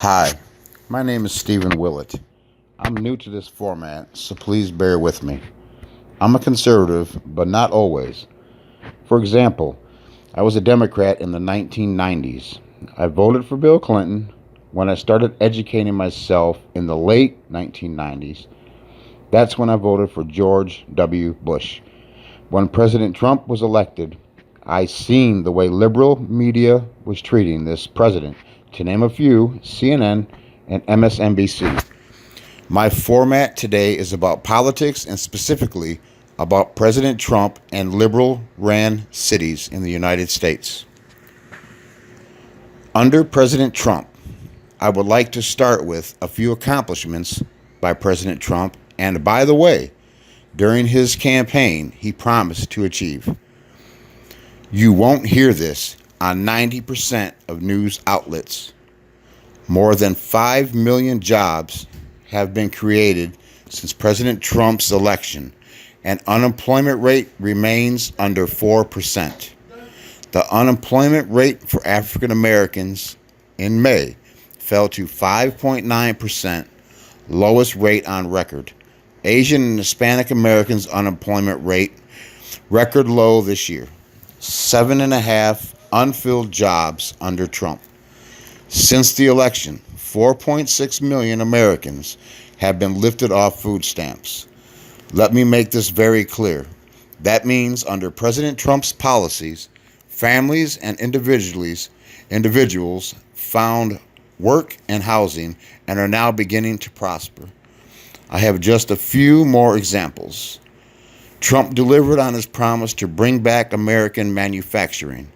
Hi, my name is Stephen Willett. I'm new to this format, so please bear with me. I'm a conservative, but not always. For example, I was a Democrat in the 1990s. I voted for Bill Clinton when I started educating myself in the late 1990s. That's when I voted for George W. Bush. When President Trump was elected, I seen the way liberal media was treating this president. To name a few, CNN and MSNBC. My format today is about politics and specifically about President Trump and liberal ran cities in the United States. Under President Trump, I would like to start with a few accomplishments by President Trump, and by the way, during his campaign, he promised to achieve. You won't hear this on 90% of news outlets. More than 5 million jobs have been created since President Trump's election, and unemployment rate remains under 4%. The unemployment rate for African Americans in May fell to 5.9%, lowest rate on record. Asian and Hispanic Americans' unemployment rate record low this year. 7.5 unfilled jobs under Trump. Since the election, 4.6 million Americans have been lifted off food stamps. Let me make this very clear. That means under President Trump's policies, families and individuals found work and housing and are now beginning to prosper. I have just a few more examples. Trump delivered on his promise to bring back American manufacturing.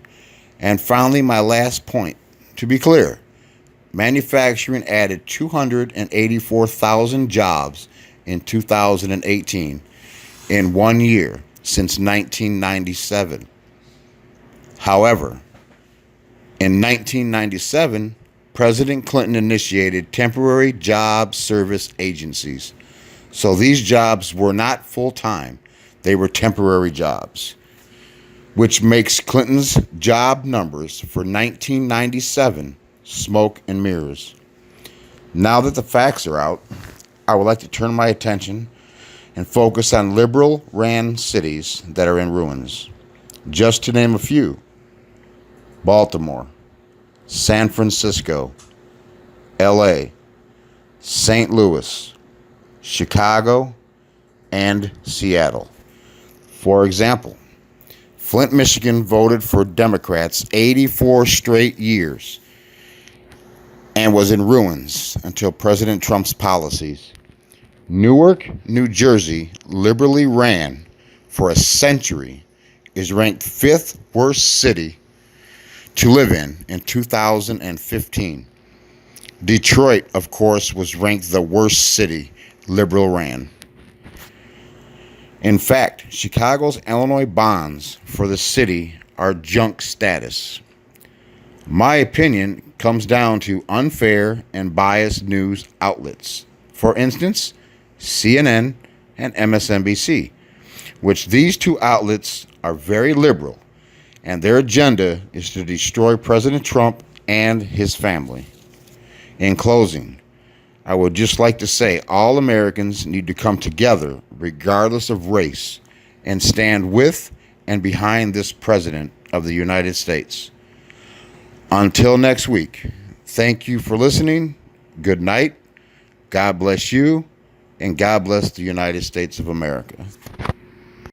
And finally, my last point. To be clear, manufacturing added 284,000 jobs in 2018 in 1 year since 1997. However, in 1997, President Clinton initiated temporary job service agencies. So these jobs were not full-time, they were temporary jobs, which makes Clinton's job numbers for 1997 smoke and mirrors. Now that the facts are out, I would like to turn my attention and focus on liberal-ran cities that are in ruins. Just to name a few: Baltimore, San Francisco, LA, St. Louis, Chicago, and Seattle. For example, Flint, Michigan voted for Democrats 84 straight years and was in ruins until President Trump's policies. Newark, New Jersey, liberally ran for a century, is ranked 5th worst city to live in 2015. Detroit, of course, was ranked the worst city liberal ran. In fact, Chicago's Illinois bonds for the city are junk status. My opinion comes down to unfair and biased news outlets. For instance, CNN and MSNBC, which these two outlets are very liberal, and their agenda is to destroy President Trump and his family. In closing, I would just like to say all Americans need to come together regardless of race and stand with and behind this President of the United States. Until next week, thank you for listening. Good night. God bless you, and God bless the United States of America.